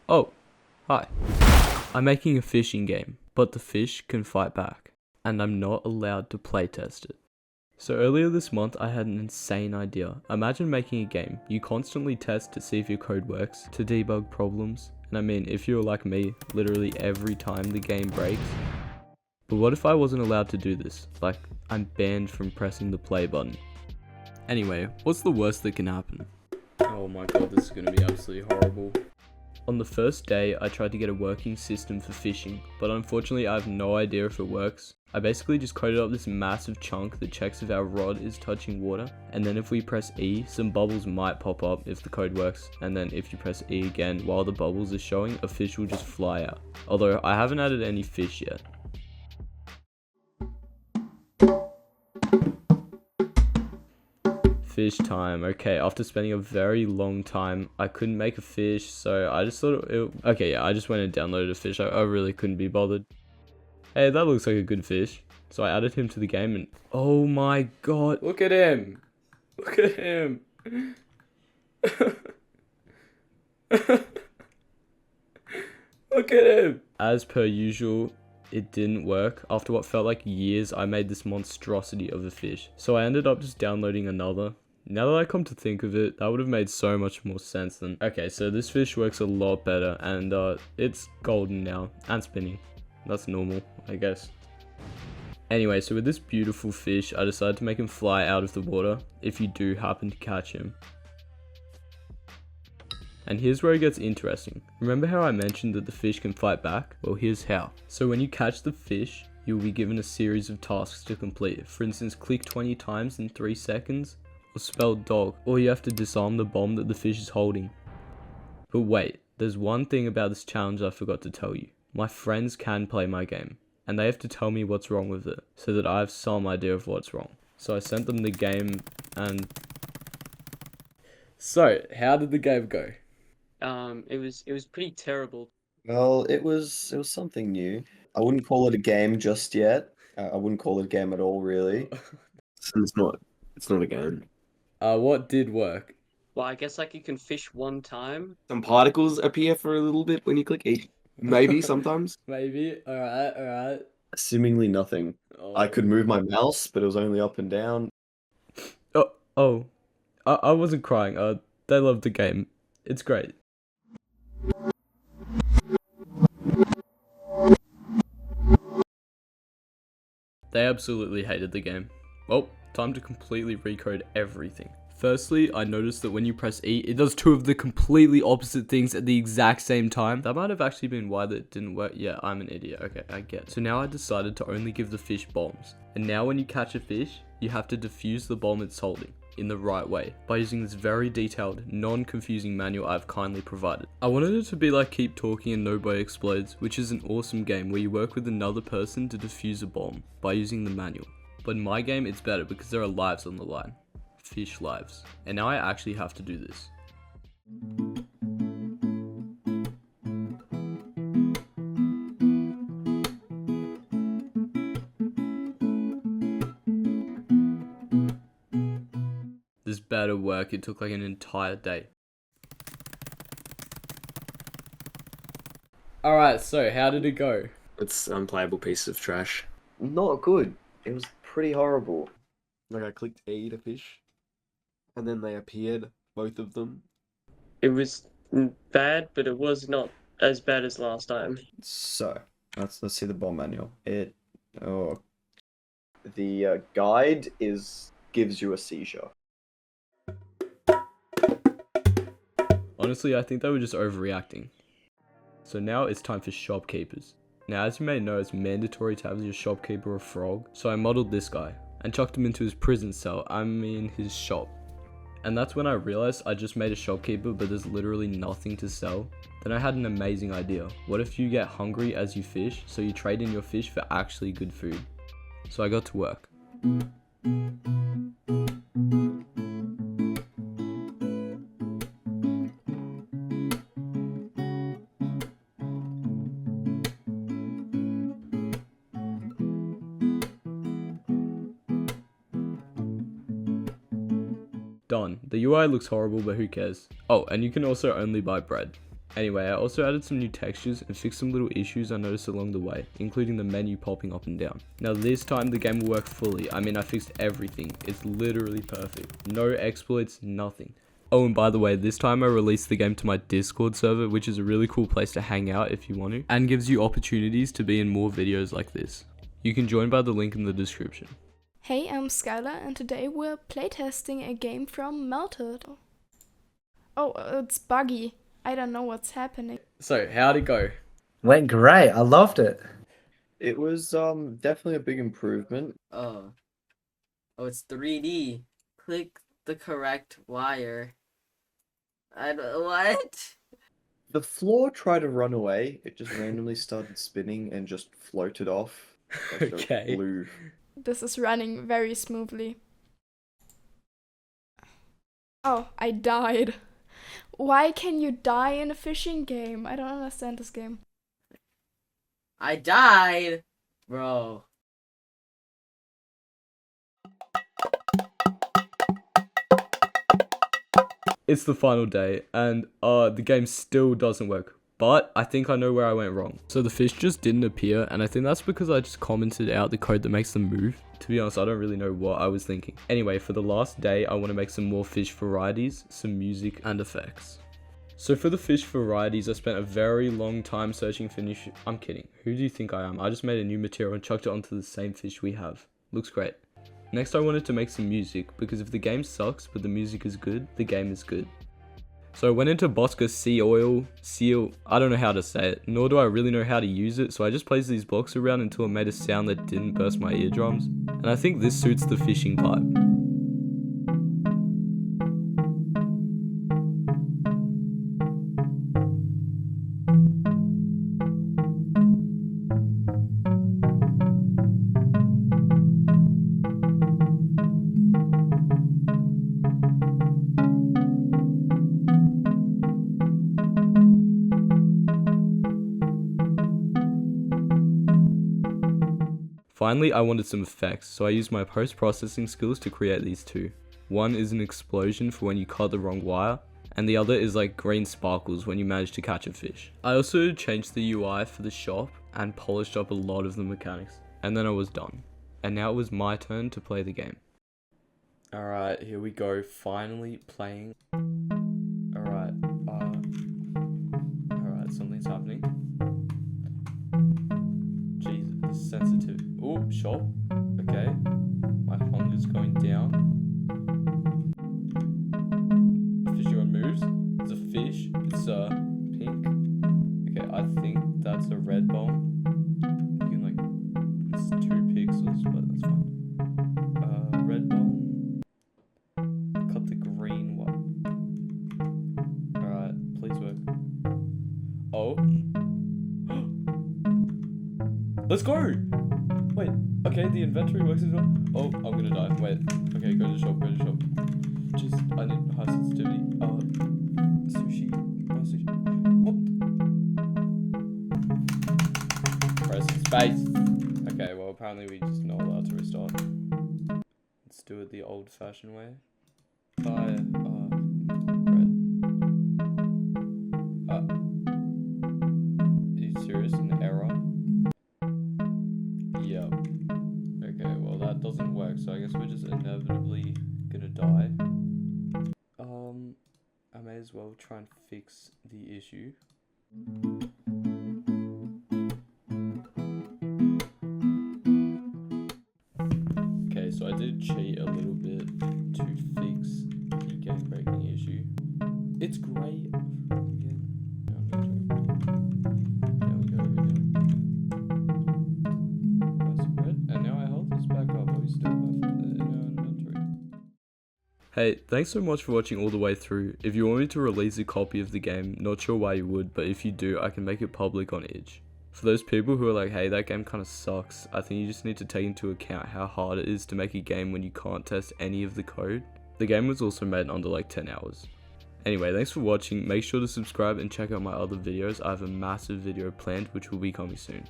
Oh, hi. I'm making a fishing game, but the fish can fight back, and I'm not allowed to playtest it. So earlier this month I had an insane idea. Imagine making a game. You constantly test to see if your code works, to debug problems, and I mean if you're like me, literally every time the game breaks. But what if I wasn't allowed to do this? Like, I'm banned from pressing the play button. Anyway, what's the worst that can happen? Oh my god, this is gonna be absolutely horrible. On the first day, I tried to get a working system for fishing, but unfortunately I have no idea if it works. I basically just coded up this massive chunk that checks if our rod is touching water, and then if we press E, some bubbles might pop up if the code works, and then if you press E again while the bubbles are showing, a fish will just fly out. Although I haven't added any fish yet. Fish time. Okay, after spending a very long time, I couldn't make a fish, so I just thought I just went and downloaded a fish. I really couldn't be bothered. Hey, that looks like a good fish. So I added him to the game and oh my god, look at him. Look at him. Look at him. As per usual, it didn't work. After what felt like years, I made this monstrosity of a fish. So I ended up just downloading another. Now that I come to think of it, that would have made so much more sense than... Okay, so this fish works a lot better, and it's golden now, and spinning. That's normal, I guess. Anyway, so with this beautiful fish, I decided to make him fly out of the water, if you do happen to catch him. And here's where it gets interesting. Remember how I mentioned that the fish can fight back? Well, here's how. So when you catch the fish, you'll be given a series of tasks to complete. For instance, click 20 times in 3 seconds, or spell dog, or you have to disarm the bomb that the fish is holding. But wait, there's one thing about this challenge I forgot to tell you. My friends can play my game, and they have to tell me what's wrong with it, so that I have some idea of what's wrong. So I sent them the game, and... So, how did the game go? It was pretty terrible. Well, it was something new. I wouldn't call it a game just yet. I wouldn't call it a game at all, really. It's not a game. What did work? Well, I guess like you can fish one time. Some particles appear for a little bit when you click E. Maybe sometimes. Maybe. Alright. Seemingly nothing. Oh. I could move my mouse, but it was only up and down. I wasn't crying. They loved the game. It's great. They absolutely hated the game. Well, time to completely recode everything. Firstly, I noticed that when you press E, it does two of the completely opposite things at the exact same time. That might have actually been why that didn't work. Yeah, I'm an idiot. Okay, I get it. So now I decided to only give the fish bombs. And now when you catch a fish, you have to defuse the bomb it's holding in the right way by using this very detailed, non-confusing manual I've kindly provided. I wanted it to be like Keep Talking and Nobody Explodes, which is an awesome game where you work with another person to defuse a bomb by using the manual. But in my game, it's better because there are lives on the line. Fish lives. And now I actually have to do this. This better work. It took like an entire day. Alright, so how did it go? It's an unplayable piece of trash. Not good. It was pretty horrible. Like I clicked E to fish, and then they appeared, both of them. It was bad, but it was not as bad as last time. So, let's see the bomb manual. The guide gives you a seizure. Honestly, I think they were just overreacting. So now it's time for shopkeepers. Now, as you may know, it's mandatory to have your shopkeeper a frog, so I modeled this guy and chucked him into his prison cell, his shop. And that's when I realized I just made a shopkeeper, but there's literally nothing to sell. Then I had an amazing idea. What if you get hungry as you fish, so you trade in your fish for actually good food? So I got to work. Done. The UI looks horrible, but who cares? Oh, and you can also only buy bread. Anyway, I also added some new textures and fixed some little issues I noticed along the way, including the menu popping up and down. Now this time the game will work fully. I mean, I fixed everything. It's literally perfect. No exploits, nothing. Oh, and by the way, this time I released the game to my Discord server, which is a really cool place to hang out if you want to, and gives you opportunities to be in more videos like this. You can join by the link in the description. Hey, I'm Skylar, and today we're playtesting a game from Mehlted. Oh, it's buggy. I don't know what's happening. So, how'd it go? Went great. I loved it. It was definitely a big improvement. Oh, it's 3D. Click the correct wire. What? The floor tried to run away. It just randomly started spinning and just floated off. Like Okay. a blue. This is running very smoothly. Oh, I died. Why can you die in a fishing game? I don't understand this game. I died, bro. It's the final day, and the game still doesn't work. But I think I know where I went wrong. So the fish just didn't appear, and I think that's because I just commented out the code that makes them move. To be honest, I don't really know what I was thinking. Anyway, for the last day, I want to make some more fish varieties, some music, and effects. So for the fish varieties, I spent a very long time searching for new I'm kidding. Who do you think I am? I just made a new material and chucked it onto the same fish we have. Looks great. Next, I wanted to make some music, because if the game sucks, but the music is good, the game is good. So I went into Bosca Seal, I don't know how to say it, nor do I really know how to use it, so I just placed these blocks around until it made a sound that didn't burst my eardrums, and I think this suits the fishing vibe. Finally, I wanted some effects, so I used my post-processing skills to create these two. One is an explosion for when you cut the wrong wire, and the other is like green sparkles when you manage to catch a fish. I also changed the UI for the shop and polished up a lot of the mechanics, and then I was done. And now it was my turn to play the game. Alright, here we go, finally playing. Alright, something's happening. Jesus, this sensitive. Oh, shop. Okay. My hunger's going down. The fish on moves. It's a fish. It's pink. Okay, I think that's a red bomb. You can like, it's 2 pixels, but that's fine. Red bomb. Cut the green one. Alright, please work. Oh. Let's go! Wait, okay, the inventory works as well. Oh, I'm gonna die. Wait, okay, go to the shop, Jeez, I need high sensitivity. Sushi. Sushi. What? Press space. Okay, well, apparently we just not allowed to restart. Let's do it the old-fashioned way. Fire. Red. Are you serious? An error? Yep. Okay, well that doesn't work, so I guess we're just inevitably gonna die. I may as well try and fix the issue. Okay, so I did cheat a little bit to fix the game breaking issue. It's great. Again. There we go. And now our health is back up, but we still have it in our inventory. Hey, thanks so much for watching all the way through. If you want me to release a copy of the game, not sure why you would, but if you do, I can make it public on itch. For those people who are like, hey, that game kind of sucks, I think you just need to take into account how hard it is to make a game when you can't test any of the code. The game was also made under like 10 hours. Anyway, thanks for watching, make sure to subscribe and check out my other videos. I have a massive video planned which will be coming soon.